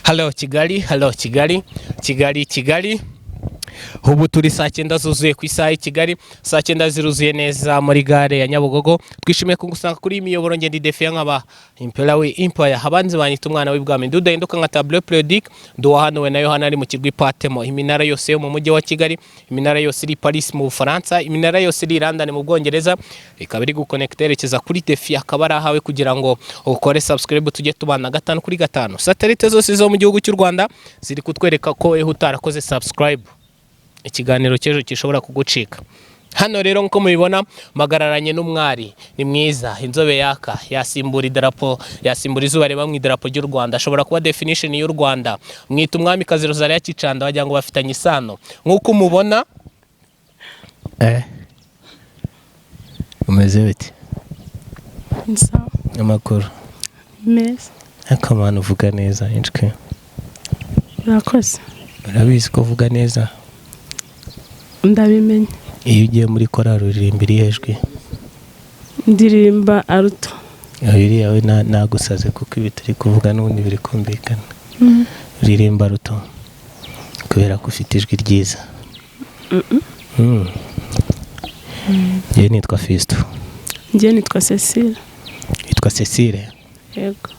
Hello Kigali, hello Kigali, Kigali, Kigali. Ubu turi saa 9 zuzuye ku isaha Kigali, saa 9 ziruzuye neza muri gare ya Nyabugogo. Twishimiye kugusanga kuri imiyoboro ngende Defiant nkaba Impera we Empire. Habanzi banyita umwana w'ibwami ndudahinduka nka Tableau Periodique duwahanuwe na Yohana ari mu kirwi Patemo. Iminara yose yo mu mujyi wa Kigali, iminara yose iri Paris mu Bufaransa, iminara yose iri London mu Bwongereza, ikaba iri guconnect erekeza kuri Defiant akaba arahawe kugira ngo ukore subscribe tujye tubana 5 kuri 5. Satellite zose zo mu gihugu cy'u Rwanda ziri kutwereka ko utarakoze subscribe ikiganiro cyejo kishobora kugucika. Hano rero nko mubibona magararanye n'umwari ni mwiza, inzobe yaka, yasimbura idarapo, yasimbura izuba reba mu idarapo ry'u Rwanda, ashobora kuba definition y'u Rwanda. Mwita umwami kazi Rosalia Kicanda wagira ngo bafitanye isano nkuko umubona. Umeze bite? Nsa Amakuru meza. Akamana uvuga neza inshwe. Urakoze. Urabizi ko uvuga neza? Ndabimenye. Iyo ugiye muri korali uririmbira ihejwe? Ndirimba aruto. Abiri yawe nagusaze kuko ibi turi kuvuga n'ubundi biri kumvikana. Uririmba aruto kubera ko ufite ijwi ryiza. Njye nitwa Fisto. Njye nitwa Cecile. Nitwa Cecile? Yego.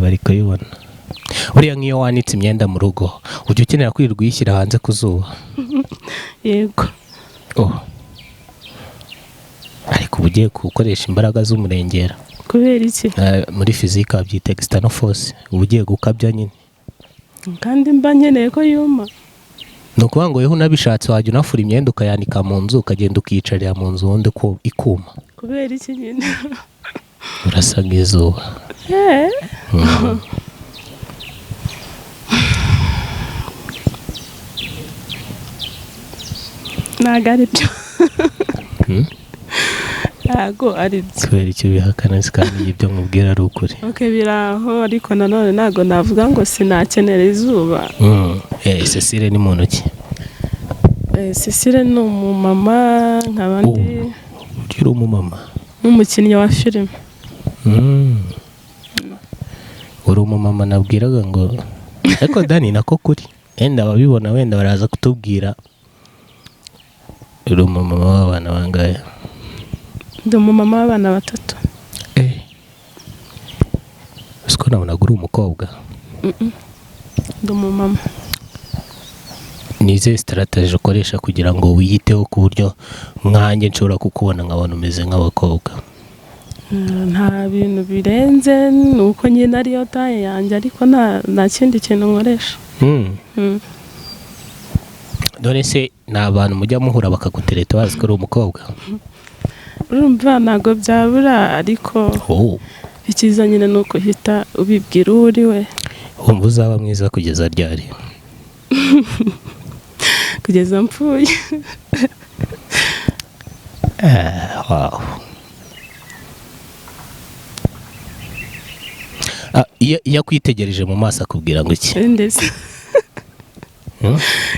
Bari kuyibona. Uriya nk'iyo wanitse imyenda mu rugo ujya ukenera kwirirwa uyishyira hanze ku zuba? Yego. Ariko uba ugiye gukoresha imbaraga z'umurengera. Kubera iki? Muri fizika babyita external force, uba ugiye gukabya nyine. Kandi mba nkeneye ko yuma. Ni ukuvuga ngo yewe unabishatse wajya unafura imyenda ukayanika mu nzu ukagenda ukiyicarira mu nzu ubundi ko ikuma. Kubera iki nyine? Urasa nk'izuba. Ntago ari byo. Ntago ari byo. Kubera icyo bihakana kandi ibyo nkubwira ari ukuri. Biraho ariko nanone ntago navuga ngo sinakenera izuba. Cecile ni muntu ki? Cecile ni umumama nk'abandi. Uri umumama? N'umukinnyi wa filime. Uri umumama nabwiraga ngo ariko Dani nako kuri. Wenda ababibona wenda baraza kutubwira. Uri umumama w'abana bangahe? Ndi umumama w'abana 3. Usko nabona uri umukobwa? Ndi umumama. Nize strategy ukoresha kugira ngo wiyiteho ku buryo mwanjye nshobora kukubona nkabona umeze nk'abakobwa? Nta bintu birenze nuko nyine ariyo taye yanjye ariko nta kindi kintu nkoresha. Dore se ni abantu mujya muhura bakagutereta bazi ko uri umukobwa? Urumva ntago byabura ariko ikiza nyine ni uko uhita ubibwira uwo uri we. Wumva uzaba mwiza kugeza ryari? Kugeza mpfuye. Wow. Iyo akwitegereje mu maso akubwira ngo iki? Indese.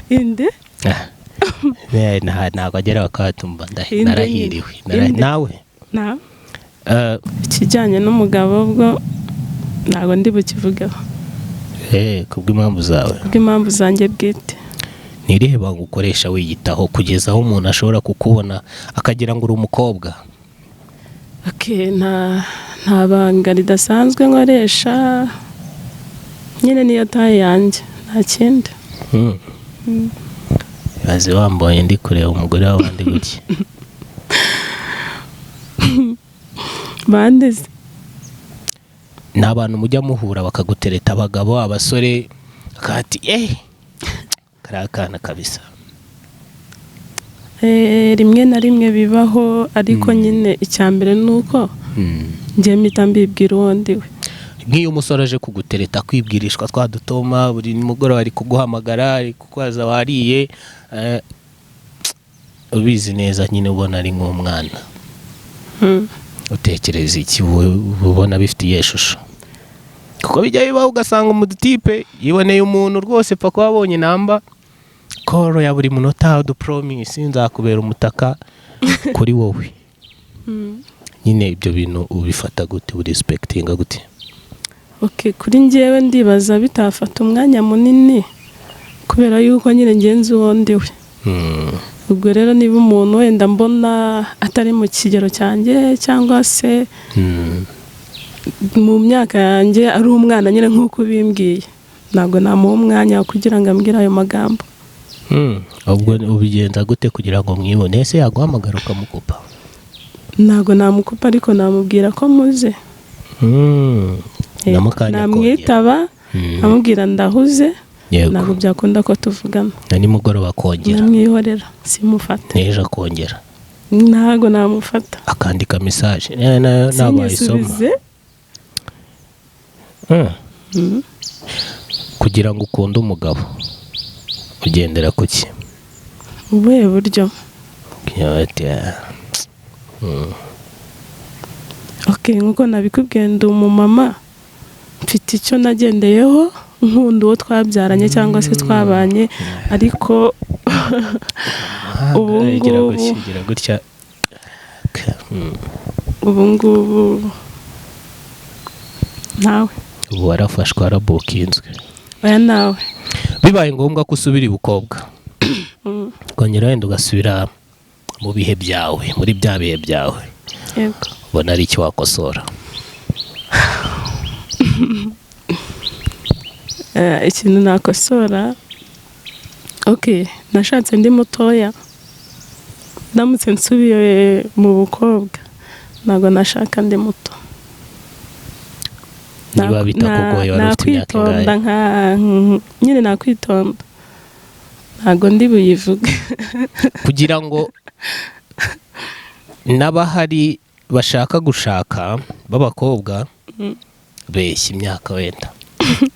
Inde? Ntabwo agera bakatumva narahiriwe. Nawe? Nawe? Ikijyanye n'umugabo bwo ntabwo ndi bukivugeho. Kubw'impamvu zawe? Kubw'impamvu zanjye bwite. Ni irihe banga ukoresha wiyitaho kugeza aho umuntu ashobora kukubona akagira ngo uri umukobwa? Nta banga ridasanzwe nkoresha nyine niyo taye yanjye nta kindi. Bazi wambonye ndi kureba umugore w'abandi gutya. Bande se? Ni abantu mujya muhura bakagutereta, abagabo abasore akati karakana kabisa. Rimwe na rimwe bibaho ariko nyine icyambere nuko njye mpita mbibwira uwo ndiwe. Nk'iyo umusore aje kugutereta kwibwirishwa twadutoma buri mugoroba ari kuguhamagara ari kukwaza wariye, ubizi neza nyine ubona ari nk'umwana. Utekereza iki ubona bifitiye ishusho? Kuko bijya bibaho ugasanga umutipe yiboneye umuntu rwose pfa ko wabonye namba koro ya buri munota udupromise nzakubera umutaka kuri wowe. Nyine ibyo bintu ubifata gute, uri respectinga gute? kuri njyewe ndibaza bitafata umwanya munini kubera yuko nyine ngenzi uwo ndiwe. Ubwo rero niba umuntu wenda mbona atari mu kigero cyanjye cyangwa se mu myaka yanjye ari umwana nyine nk'uko bimbwiye, ntabwo namuha umwanya kugira ngo ambwire ayo magambo. ubwo ubigenza gute kugira ngo mwibone? Ese yaguhamagara ukamukupa? Ntabwo namukupa ariko namubwira ko muze. Namwitaba amubwira ndahuze, ntabwo byakunda ko tuvugana. Na nimugoroba akongera? Namwihorera simufata. N'ejo akongera? Ntabwo namufata. Akandika message ntabwo ayisoma? Kugira ngo ukunde umugabo ugendera ku ki? Ubuhe buryo? Nk'uko nabikubwiye ndi umumama, mfite icyo nagendeyeho nkunda uwo twabyaranye cyangwa se twabanye, ariko ubu ngubu nawe ubu warafashwe warabukinzwe. Oya nawe bibaye ngombwa ko usubira ibukobwa kongera wenda ugasubira mu bihe byawe, muri bya bihe byawe, yego, ubona ari icyo wakosora? Ikintu nakosora, nashatse ndi mutoya, ndamutse nsubiye mu bukobwa ntabwo nashaka ndi muto. Niba bitakugoye wari ufite imyaka ingahe? Nyine nakwitonda, ntabwo ndi buyivuge. Kugira ngo n'abahari bashaka gushaka b'abakobwa beshya imyaka wenda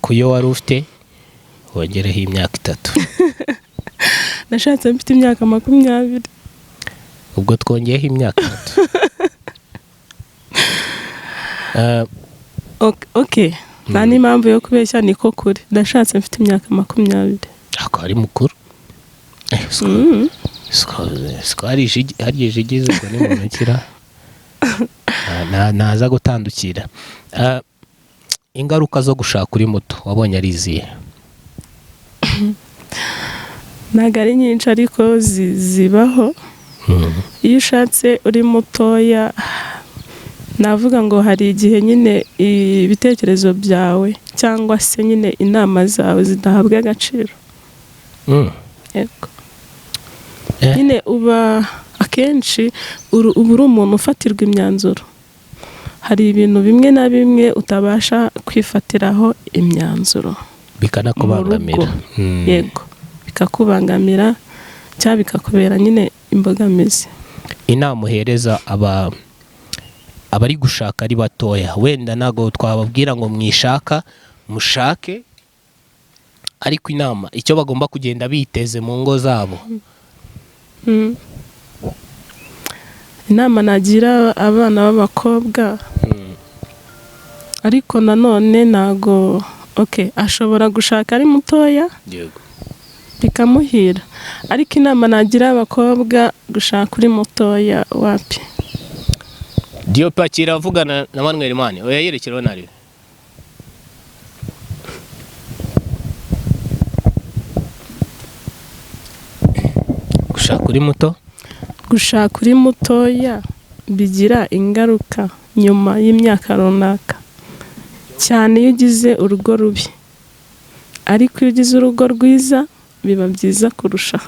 kuyo wari ufite wongereho imyaka 3. Nashatse mfite imyaka 20. Ubwo twongeyeho imyaka 3. Nta n'impamvu yo kubeshya, niko kuri. Nashatse mfite imyaka 20. Ako ari mukuru. Hari ijigize ko nimunukira naza gutandukira. Ingaruka zo gushaka uri muto wabonye ari izihe? Ntabwo ari nyinshi ariko zibaho. Iyo ushatse uri mutoya, navuga ngo hari igihe nyine ibitekerezo byawe cyangwa se nyine inama zawe zidahabwa agaciro. Yego. Nyine uba akenshi uba uri umuntu ufatirwa imyanzuro. Hari ibintu bimwe na bimwe utabasha kwifatiraho imyanzuro, bikanakubangamira. Yego, bikakubangamira cyangwa bikakubera nyine imbogamizi. Inama uhereza abari gushaka ari batoya, wenda ntago twababwira ngo mwishaka mushake, ariko inama icyo bagomba kugenda biteze mu ngo zabo? Inama nagira abana b'abakobwa, ariko nanone ntago ashobora gushaka ari mutoya bikamuhira, ariko inama nagira abakobwa gushaka uri mutoya wapi? Diyope akira avugana na Manuel Mani, oya yerekereho nari gushaka uri muto. Gushaka uri mutoya bigira ingaruka nyuma y'imyaka runaka, cyane iyo ugize urugo rubi, ariko iyo ugize urugo rwiza biba byiza kurusha.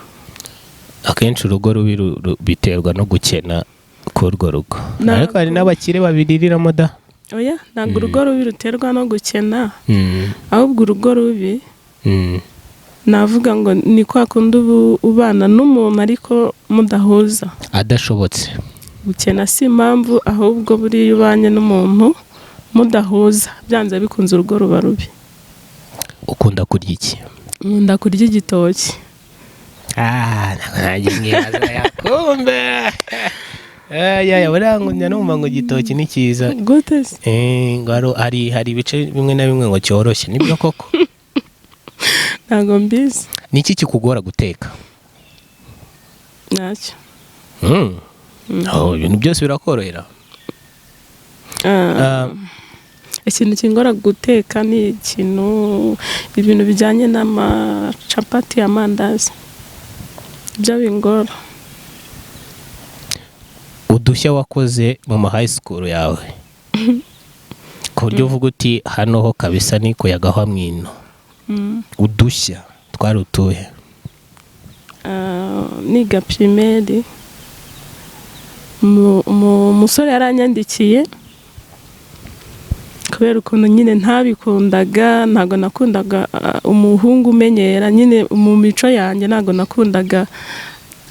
Akenshi urugo rubi biterwa no gukena k'urwo rugo, ariko hari n'abakire babiriramo da. Oya, ntabwo urugo rubi ruterwa no gukena, ahubwo urugo rubi navuga ngo ni kwa kundi ubana n'umuntu ariko mudahuza, adashobotse. Gukena si impamvu, ahubwo buriya ubanye n'umuntu mudahuza byanze bikunze urugo ruba rubi. Ukunda kurya iki? Nkunda kurya igitoki. Yakumbe burangunya numva ngo igitoki ni cyiza. Gute se? Hari ibice bimwe na bimwe ngo cyoroshye, nibyo koko? Ntabwo mbizi. Ni iki kikugora guteka? Ntacyo. Ibintu byose birakorohera. ikintu kingora guteka ni ibintu bijyanye n'amacapati, amandazi, ibyo bingora. udushya wakoze mu ma high school yawe ku buryo uvuga uti hano ho kabisa niko yagahwa mwino? udushya twari utuhe? niga primaire umusore yaranyandikiye kubera ukuntu nyine ntabikundaga, ntabwo nakundaga umuhungu umenyera nyine mu mico yanjye, ntabwo nakundaga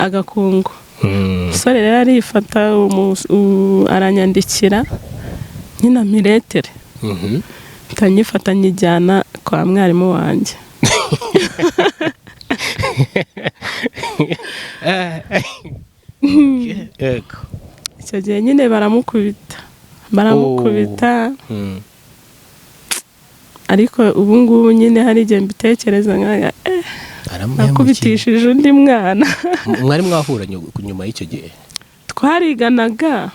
agakungu. umusore rero arifata aranyandikira nyine amiretere, nkanyifata nyijyana kwa mwarimu wanjye. icyo gihe nyine baramukubita ariko ubu ngubu nyine hari igihe mbitekereza nakubitishije undi mwana. mwari mwahura nyuma y'icyo gihe? twariganaga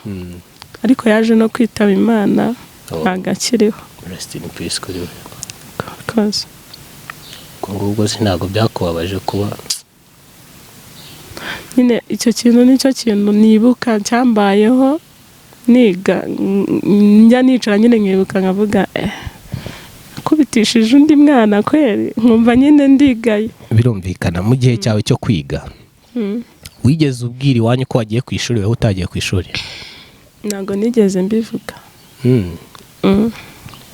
ariko yaje no kwitaba Imana, ntabwo akiriho. Rest in peace kuri we. Koze ubwo ntabwo byakubabaje kuba nyine icyo kintu nicyo kintu nibuka cyambayeho niga, njya nicara nyine nkibuka nkavuga nakubitishije undi mwana kweri, nkumva nyine ndigaye. birumvikana mu gihe cyawe cyo kwiga wigeze ubwira iwanyu ko wagiye ku ishuri wowe utagiye ku ishuri? ntabwo nigeze mbivuga.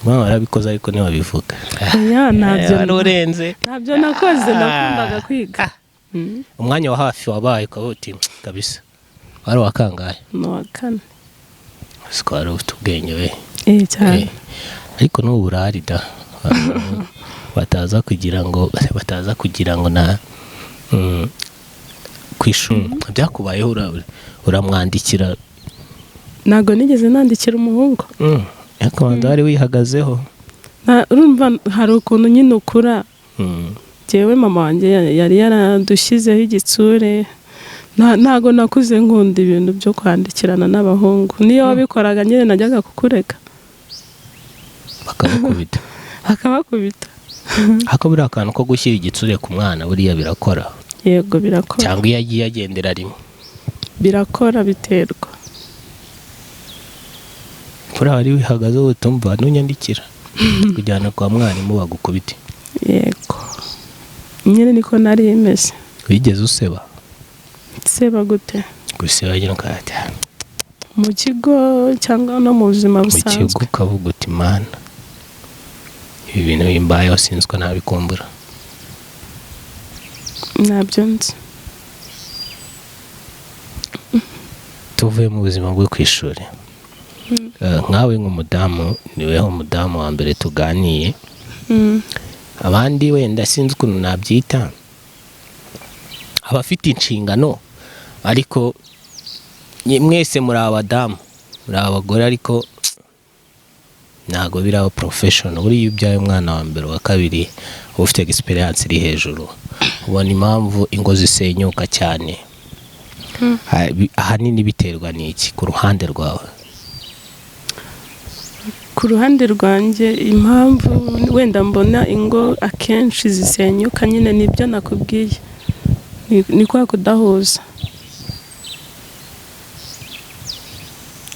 mama warabikoze ariko ntiwabivuga? ntabyo nakoze, nakundaga kwiga. umwanya wa hafi wabaye ukaba uti kabisa wari wa kangahe? ni uwa 4. siko wari ufite ubwenge we cyane. ariko n'ubu urahari da, bataza kugira ngo na ku ishuri byakubayeho uramwandikira? ntabwo nigeze nandikira umuhungu. yakomanza wari wihagazeho. urumva hari ukuntu nyine ukura. Jewe mama wanjye yari yaradushyizeho igitsure, ntago nakuze nkunda ibintu byo kwandikirana n'abahungu. niyo wabikoraga nyine najyaga kukureka bakabakubita. hako buriya akantu ko gushyira igitsure ku mwana buriya birakora? yego birakora. cyangwa iyo agiye agendera rimwe? birakora, biterwa. buriya wari wihagaze utumva nunyandikira kujyana kwa mwarimu bagukubite? yego nyine niko nari imeze. wigeze useba? seba gute? guseba nyine ukahita mu kigo cyangwa no mu buzima busanzwe? mu kigo ukavuga uti mana ibi bintu bimbayeho sinzi ko nabikumbura? ntabyo nzi. tuvuye mu buzima bwo ku ishuri, nkawe nk'umudamu niweho umudamu wa mbere tuganiye. abandi wenda sinzi ukuntu nabyita, abafite inshingano, ariko mwese muri abadamu muri abagore, ariko ntago biraba professional. buriya ubyaye umwana wa mbere wa kabiri ufite experience iri hejuru, ubona impamvu ingo zisenyuka cyane. ahanini biterwa n'iki ku ruhande rwawe? ku ruhande rwanjye impamvu wenda mbona ingo akenshi zisenyuka nyine nibyo nakubwiye, ni kwa kudahuza.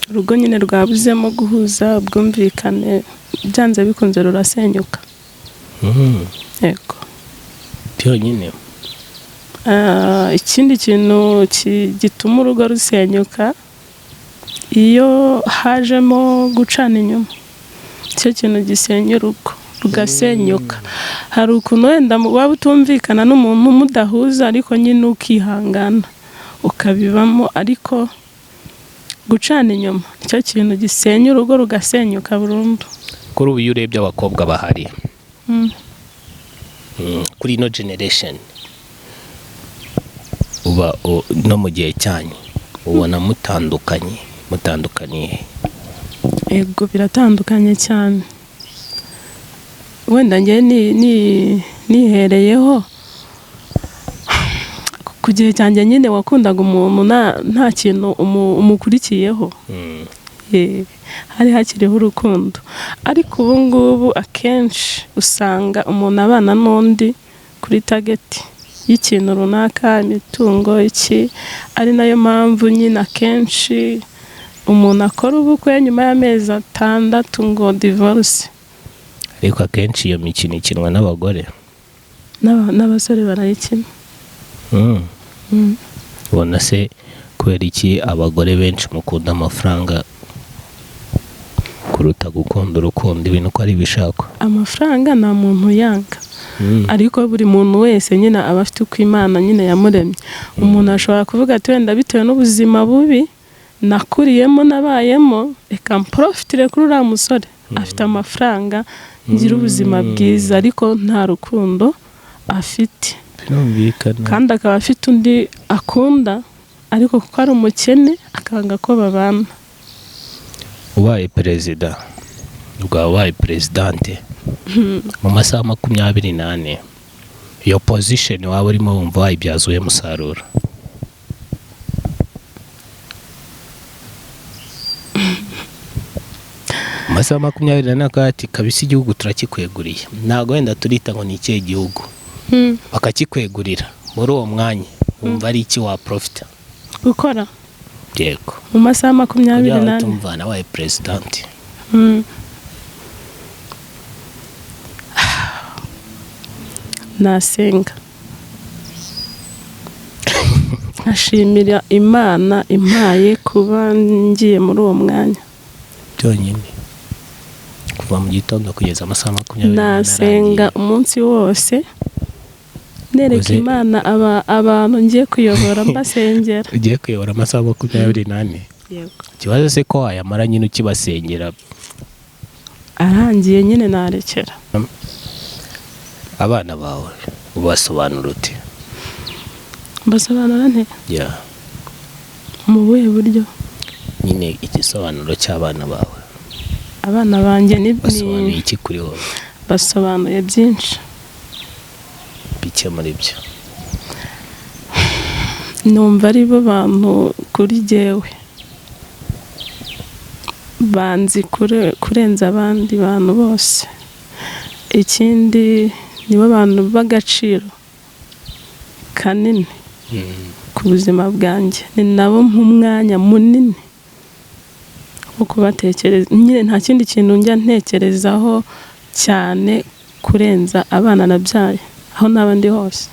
urugo nyine rwabuzemo guhuza ubwumvikane, byanze bikunze rurasenyuka. yego byonyine. ikindi kintu gituma urugo rusenyuka, iyo hajemo gucana inyuma, icyo kintu gisenya urugo rugasenyuka. hari ukuntu wenda waba utumvikana n'umuntu mudahuza, ariko nyine ukihangana ukabibamo, ariko gucana inyuma nicyo kintu gisenya urugo rugasenyuka burundu. kuri ubu iyo urebye abakobwa bahari kuri ino generation, uba no mu gihe cyanyu ubona mutandukanye? Ego biratandukanye cyane. wenda njye nihereyeho ku gihe cyanjye nyine wakundaga umuntu nta kintu umukurikiyeho. hari hakiriho urukundo, ariko ubu ngubu akenshi usanga umuntu abana n'undi kuri tageti y'ikintu runaka, imitungo iki, ari nayo mpamvu nyine akenshi umuntu akora ubukwe nyuma y'amezi 6 ngo divorce. ariko akenshi iyo mikino ikinwa n'abagore n'abasore barayikina. ubona se kubera iki abagore benshi mukunda amafaranga kuruta gukunda urukundo, ibintu ko ari bishakwa? Amafaranga nta muntu yanga, ariko buri muntu wese nyine aba afite uko Imana nyine yamuremye. Umuntu ashobora kuvuga ati wenda bitewe n'ubuzima bubi nakuriyemo nabayemo, reka mprofitire kuri uriya musore afite amafaranga ngira ubuzima bwiza, ariko nta rukundo afite. Kandi akaba afite undi akunda, ariko kuko ari umukene akanga ko babana. ubaye perezida ubaye presidente mu masaha 24 iyo position waba urimo wumva wayibyazuye musaruro? mu masaha 24 ati kabisa igihugu turakikweguriye, ntago wenda turita ngo ni ikihe gihugu, bakakikwegurira muri uwo mwanya, wumva ari iki wa profita gukora? yego, mu masaha 24 tumva nawe president. nasenga nkashimira Imana impaye kuba ngiye muri uwo mwanya byonyine, kuva mu gitondo kugeza amasaha 24. nasenga umunsi wose nereka Imana abantu ngiye kuyobora mbasengera. ugiye kuyobora amasaha 24? yego. Kibazo se ko wayamara nyine ukibasengera? arangiye nyine narekera. abana bawe ubasobanura ute? mbasobanura nte? mu buhe buryo? nyine igisobanuro cy'abana bawe. abana banjye ni basobanuye iki kuri wowe? basobanuye byinshi. bike muri byo? numva ari bo bantu kuri jyewe banzi kurenza abandi bantu bose. ikindi nibo bantu b'agaciro kanini ku buzima bwanjye, ni nabo nk'umwanya munini wo kubatekereza. nyine nta kindi kintu njya ntekerezaho cyane kurenza abana nabyaye aho n'abandi hose.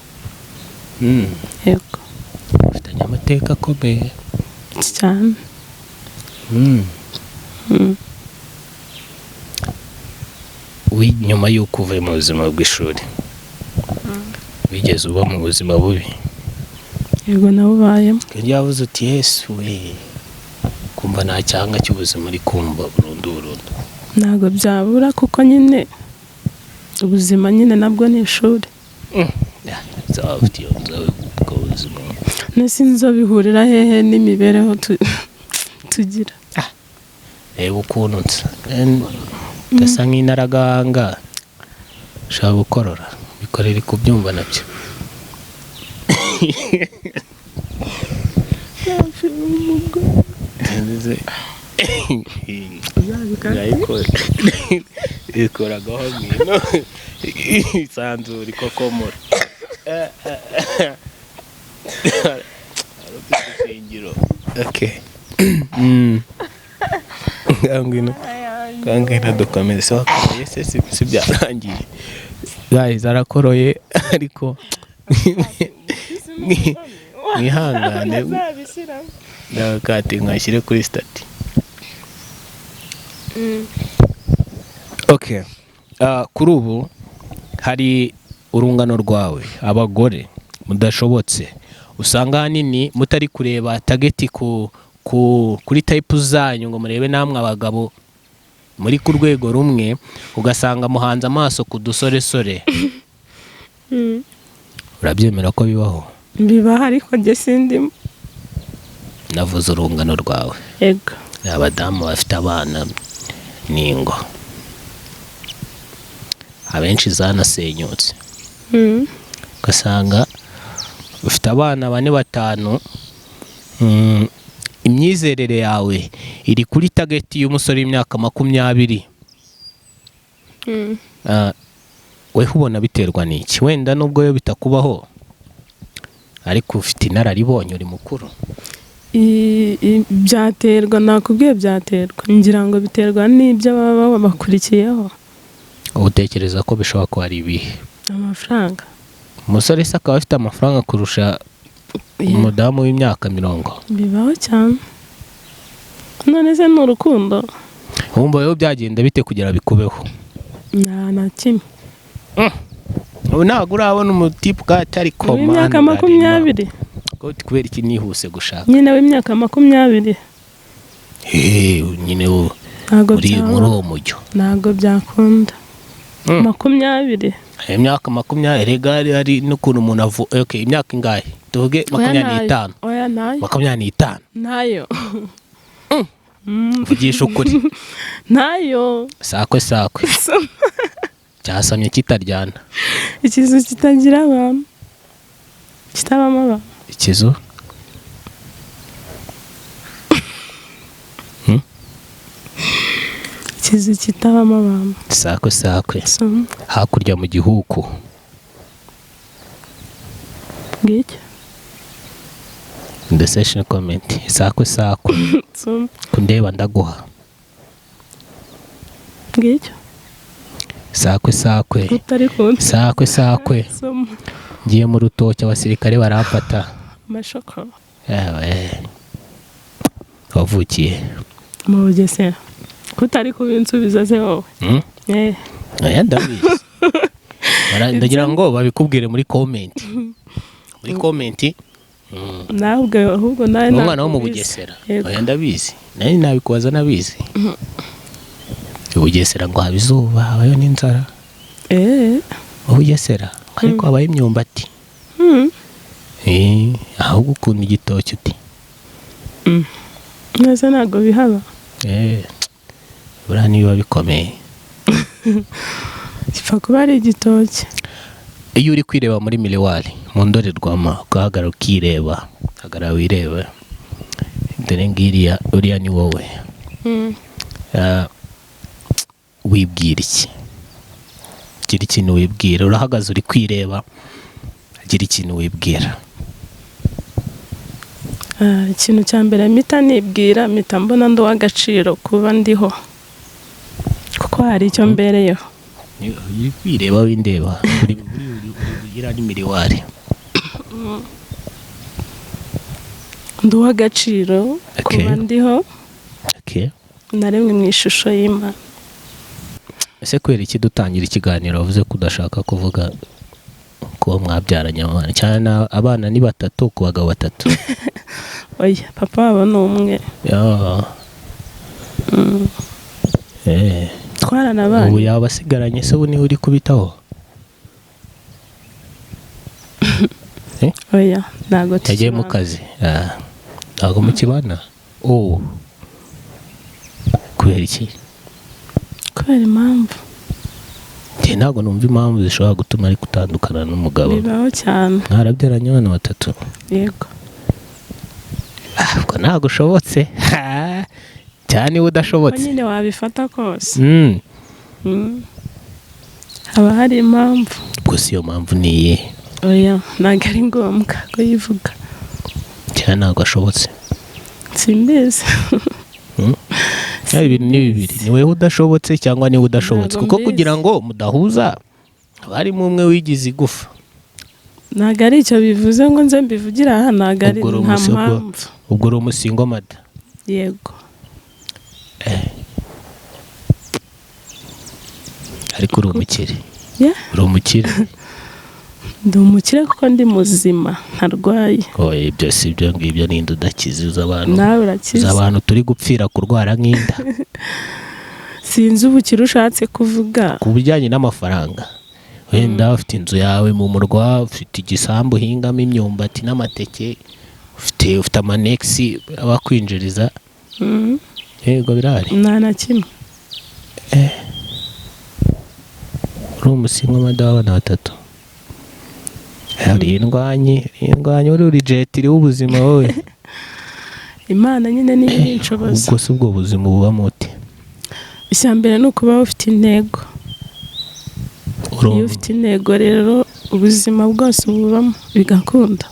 yego. ufitanye amateka akomeye cyane. nyuma y'uko uvuye mu buzima bw'ishuri wigeze uba mu buzima bubi? yego nabubayemo. iyo yavuze uti Yesu we, kumva nta cyanga cy'ubuzima uri kumva burundu? ntabwo byabura, kuko nyine ubuzima nyine nabwo ni ishuri. zaba ufite iyo nzobe ubwo buzima, sinzi bihurira hehe n'imibereho tugira. reba ukuntu nsa gasa nk'inaragahanga, ushaka gukorora bikorere kubyumva nabyo. ikoragaho ngino isanzura ikokomora ngwino dukomeze. so wakomeye se si byarangiye? guys arakoroye ariko mwihangane ndakati nkashyire kuri stati. okay. kuri ubu hari urungano rwawe abagore mudashobotse, usanga ahanini mutari kureba tageti kuri type zanyu ngo murebe namwe abagabo muri ku rwego rumwe, ugasanga muhanze amaso ku dusoresore. urabyemera ko bibaho? bibaho, ariko njye sindimo. navuze urungano rwawe. yego. abadamu bafite abana n'ingo abenshi zanasenyutse, ugasanga ufite abana 4 5, imyizerere yawe iri kuri tageti y'umusore w'imyaka 20. We ubona biterwa n'iki? Wenda nubwo yo bitakubaho ariko ufite inararibonye, uri mukuru. Byaterwa, nakubwiye byaterwa, ngira ngo biterwa n'ibyo baba bakurikiyeho. Utekereza ko bishobora kuba ari ibihe? Amafaranga. Umusore se akaba afite amafaranga kurusha umudamu w'imyaka 40? Bibaho cyane. None se ni urukundo? Wumva yo byagenda bite kugira bikubeho? Na kimwe. Ubu ntabwo urabona umutipu atari komanda w'imyaka 20. Kubera iki nihuse gushaka? Nyine w'imyaka 20. Nyine uri muri uwo mujyo. Ntabwo byakunda. 20. Imyaka 20 regari ari n'ukuntu umuntu okay, imyaka ingahe? Tuvuge 25. Oya nayo. 25. Nayo. Vugisha ukuri. Nayo. Sakwe. Cyasamye kitaryana. Ikizu kitagira abantu. Kitabamo abantu. Ikizu? Ikizu kitabamo abantu. Sakwe. Hakurya mu gihugu. Ngicyo. In the session comment. Sakwe. Kundeba ndaguha. Ngicyo. Sakwe. Utari kunti. Sakwe. Ngiye mu rutoki abasirikare barafata. Mashoko. Wavukiye mu Bugesera. Kutari kubinsubiza se wowe. Ndabizi. Ndagira ngo babikubwire muri comment. Muri comment. Nabwo ahubwo nawe umwana wo mu Bugesera. Ndabizi. Nari nabikubaza nabizi. Bugesera ngo habizuba habayo n'inzara. Bugesera ariko habaye imyumbati. Ahubwo ukunda igitoki uti. Neza ntabwo bihaba. Buriya niba bikomeye. Gipfa kuba ari igitoki. Iyo uri kwireba muri miriwari mu ndorerwamo ugahagarara ukireba, hagarara wireba, dore ngiriya uriya ni wowe. Wibwira iki? Gira ikintu wibwira. Urahagaze uri kwireba, gira ikintu wibwira. Ikintu cya mbere mpita nibwira, mpita mbona ndi uw'agaciro kuba ndiho, kuko hari icyo mbereyeho. Uri kwireba windeba, ugira ni miriwari. Ndi uw'agaciro kuba ndiho, naremwe mu ishusho y'Imana. Ese kwera iki dutangira ikiganiro wavuze ko udashaka kuvuga kuba mwabyaranye abana? Cyane abana ni 3 ku bagabo 3. Oya, papa wabo ni umwe. Twaranabanye. Ubu yaba asigaranye se ubu niwe uri kubitaho? Oya, ntago yagiye mu kazi. Ntago mukibana? Kubera iki? Kubera impamvu. Ntabwo numva impamvu zishobora gutuma ari gutandukana n'umugabo. Bibaho cyane. Mwarabyaranye abana 3? Yego. Ubwo ntabwo ushobotse. Cyane udashobotse. Nyine wabifata kose. Haba hari impamvu. Gusa iyo mpamvu ni iyihe? Oya, ntabwo ari ngombwa ko yivuga. Cyane ntabwo ashobotse. Simbizi. Ibintu ni bibiri. Ni wewe udashobotse cyangwa ni udashobotse? Kuko kugira ngo mudahuza harimo umwe wigize igufa. Ntabwo ari icyo bivuze ngo nze mbivugira aha, ntabwo ari nta mpamvu. Ubwo uri umusingo mada? Yego. Ariko uri umukire? Uri umukire? Ndi umukire kuko ndi muzima, ntarwaye. Ibyo si ibyo ngibyo, ni udakize abantu. Nawe urakize. Abantu turi gupfira kurwara nk'inda. Sinzi ubukire ushatse kuvuga. Ku bijyanye n'amafaranga, wenda ufite inzu yawe mu murwa, ufite igisambu uhingamo imyumbati n'amateke, ufite amanexi abakwinjiriza. Yego birahari? Nta na kimwe. Uri umusingo mada w'abana 3? Hari indwanyi uri jet iri ubuzima wowe. Imana nyine niyo inshoboza. ubwo si ubwo buzima bubamo ute? Icya mbere ni ukuba ufite intego. Iyo ufite intego rero ubuzima bwose bubamo bigakunda.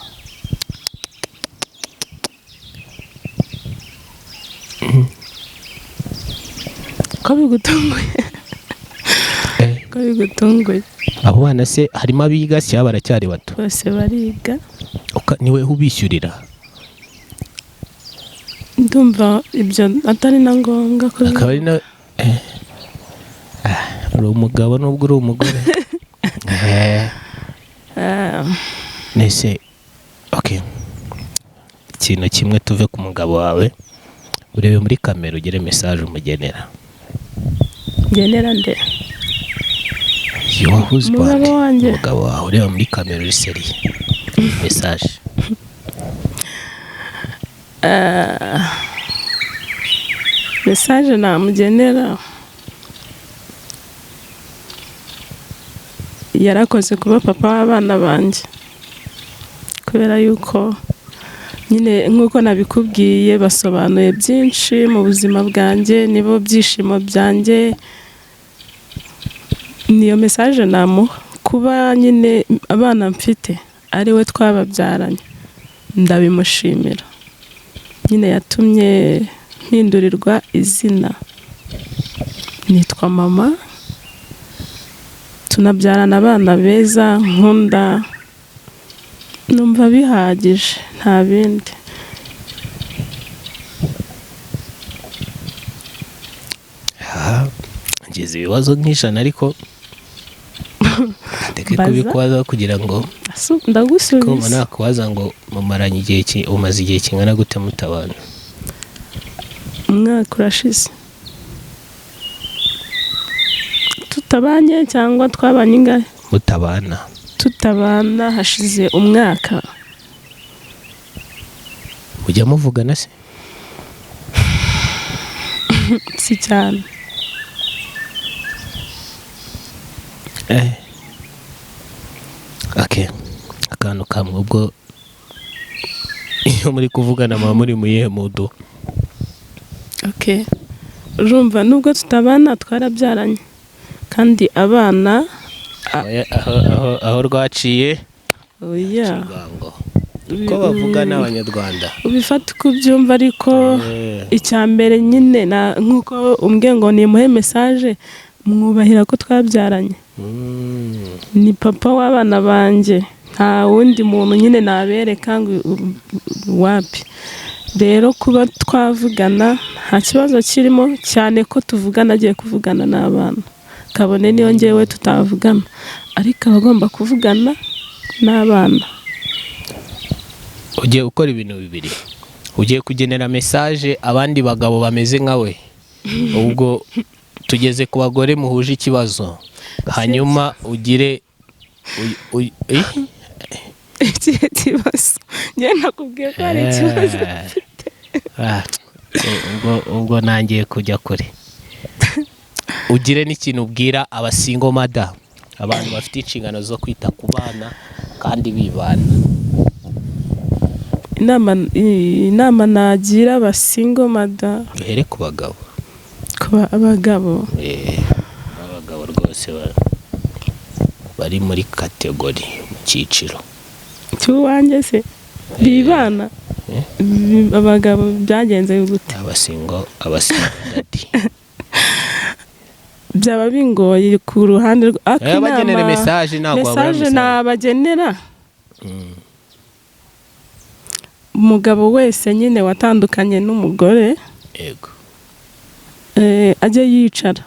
Ko bigutunguye. Ko bigutunguye. Abo bana se harimo abiga cyangwa baracyari bato? Bose bariga. Niwe ubishyurira? Ndumva ibyo atari na ngombwa ko akaba ari na uri umugabo nubwo uri umugore. Nese okay, ikintu kimwe tuve ku mugabo wawe, urebe muri kamera ugire message umugenera. Genera nde? Your husband, umugabo wawe ureba muri kamera uri seriye. Message. Message namugenera, yarakoze kuba papa w'abana banjye, kubera yuko nyine nk'uko nabikubwiye basobanuye byinshi mu buzima bwanjye, nibo byishimo byanjye. Niyo message namuha, kuba nyine abana mfite ari we twababyaranye ndabimushimira. Nyine yatumye mpindurirwa izina, nitwa mama, tunabyarana abana beza nkunda, numva bihagije nta bindi. Ngeze ibibazo nk'ijana ariko ndeke kubikwaza kugira ngo ndagusubiza. Nakubaza ngo mumaranye igihe umaze igihe kingana gute mutabana? Umwaka urashize. Tutabanye cyangwa twabanye ingahe? Mutabana. Tutabana hashize umwaka. Mujya muvugana se? Si cyane. Okay. Akantu kamwe ubwo iyo muri kuvugana mama muri muyihe mudu? Okay. Urumva nubwo tutabana twarabyaranye kandi abana aho rwaciye oya ko bavuga n'Abanyarwanda ubifata uko ubyumva, ariko icya mbere nyine nk'uko umbwiye ngo nimuhe message, mwubahira ko twabyaranye. Ni papa w'abana banjye, nta wundi muntu nyine nabereka ngo wapi. Rero kuba twavugana nta kibazo kirimo, cyane ko tuvugana agiye kuvugana n'abana, kabone niyo ngewe tutavugana, ariko abagomba kuvugana n'abana. Ugiye gukora ibintu bibiri, ugiye kugenera message abandi bagabo bameze nkawe, ubwo tugeze ku bagore muhuje ikibazo, hanyuma ugire ikihe kibazo? Njye nakubwiye ko hari ikibazo mfite. ubwo nangiye kujya kure. Ugire n'ikintu ubwira abasingo mada, abantu bafite inshingano zo kwita ku bana kandi bibana. Inama nagira abasingo mada, duhere ku bagabo. Kuba abagabo rwose bari muri kategori mu cyiciro cy'uwanjye se bibana. Abagabo byagenze gute? Abasingo dati byaba bingoye ku ruhande bagenera message nabagenera. Umugabo wese nyine watandukanye n'umugore, yego, ajye yicara.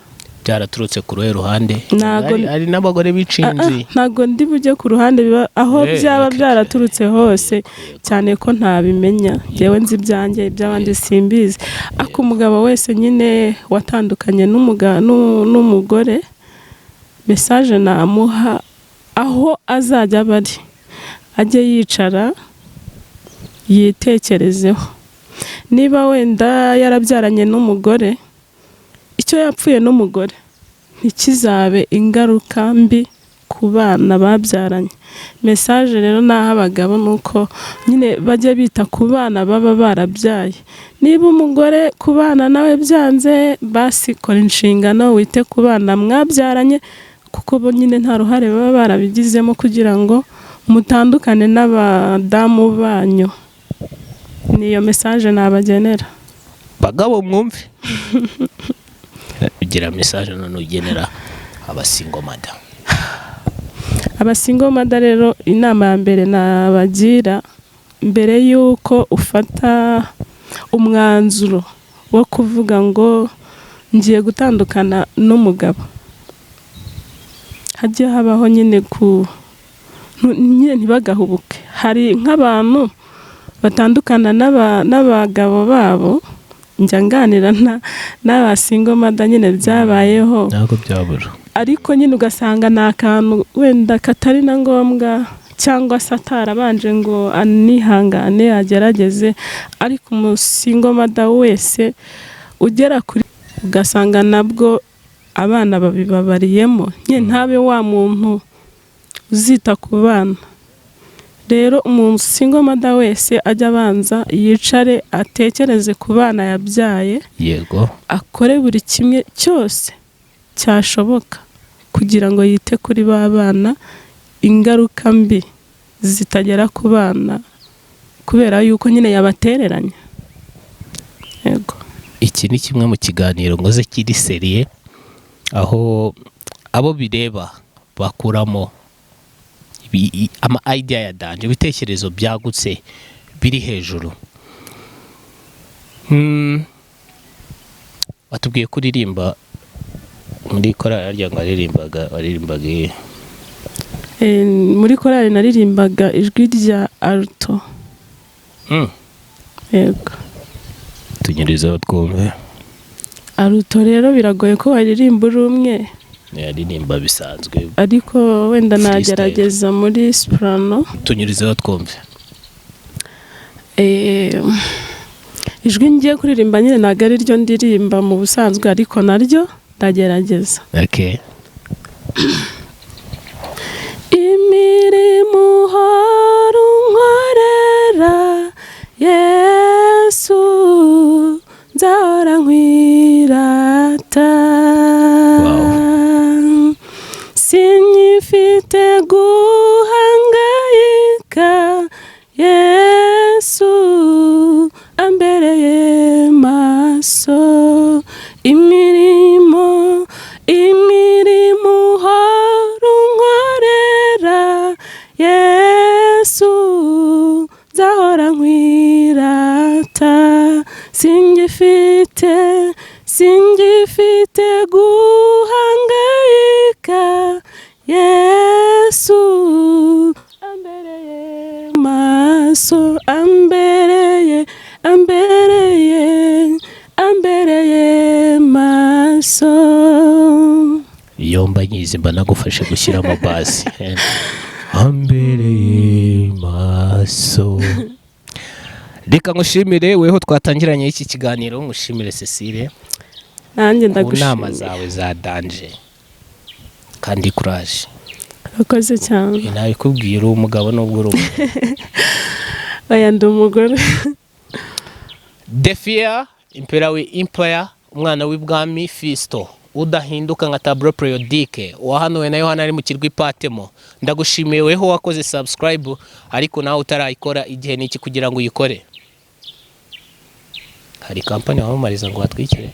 Byaraturutse ku ruhe ruhande? Ari n'abagore bicinzi. Ntago ndi bujye ku ruhande aho byaba byaraturutse hose, cyane ko ntabimenya. Yewe nzi ibyanjye, iby'abandi simbizi. Ako umugabo wese nyine watandukanye n'umugore, message namuha aho azajya bari, ajye yicara yitekerezeho. Niba wenda yarabyaranye n'umugore, icyo yapfuye n'umugore ntikizabe ingaruka mbi ku bana babyaranye. Mesaje rero naho abagabo ni uko nyine bajya bita ku bana baba barabyaye. Niba umugore ku bana nawe byanze, basi kora inshingano wite ku bana mwabyaranye, kuko bo nyine nta ruhare baba barabigizemo kugira ngo mutandukane n'abadamu banyu. Niyo mesaje nabagenera. Bagabo mwumve. Ugira mesaje none ugenera abasingo mada. Abasingo mada rero inama ya mbere nabagira, mbere yuko ufata umwanzuro wo kuvuga ngo ngiye gutandukana n'umugabo, hajye habaho nyine nyine ntibagahubuke. Hari nk'abantu batandukana n'abagabo babo, njya nganira n'abasingo mada nyine byabayeho, ntabwo byabura, ariko nyine ugasanga ni akantu wenda katari na ngombwa, cyangwa se atarabanje ngo anihangane agerageze. Ariko umusingo mada wese ugera kuri, ugasanga nabwo abana babibabariyemo, nyine ntabe wa muntu uzita ku bana. Rero umusingo mada wese ajya abanza yicare atekereze ku bana yabyaye, yego, akore buri kimwe cyose cyashoboka kugira ngo yite kuri ba bana, ingaruka mbi zitagera ku bana kubera yuko nyine yabatereranye. Yego, iki ni kimwe mu kiganiro ngoze kiri seriye, aho abo bireba bakuramo ama idea ya danje, ibitekerezo byagutse biri hejuru. Watubwiye kuririmba muri korali rya ngo waririmbaga muri korali naririmbaga ijwi rya alto. Yego, tunyurizeho twumve. Alto rero biragoye ko waririmba uri umwe, yaririmba bisanzwe, ariko wenda nagerageza muri soprano. tunyurizeho twumve. Ijwi ngiye kuririmba nyine ntabwo ari ryo ndirimba mu busanzwe, ariko naryo ndagerageza. Okay. Imirimo uhora unkorera Yesu, nzahora nkwirata. Sinyifite guhangayika, Yesu ambereye maso. Imirimo uhora unkorera Yesu, nzahora nkwirata. Singifite guhangayika, Yesu ambereye maso, ambereye maso. Iyo mba nyizi mba nagufashe gushyira amabasi. Ambereye maso. Reka ngushimire weho twatangiranye iki kiganiro, ngushimire Cecile. Nanjye ndagushimira. Inama zawe za danje kandi courage. Urakoze cyane. Nawe kubwira umugabo nubwo uri Oya, ndi umugore. Defia impera we empire, umwana w'ibwami Fisto udahinduka nka tableau periodique wahanuwe na Yohana ari mu kirwi Patemo. Ndagushimiye weho wakoze subscribe, ariko nawe utarayikora igihe niki kugira ngo uyikore. Hari kampani wamamariza ngo watwikire.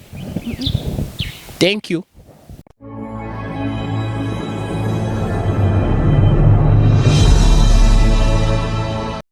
Thank you.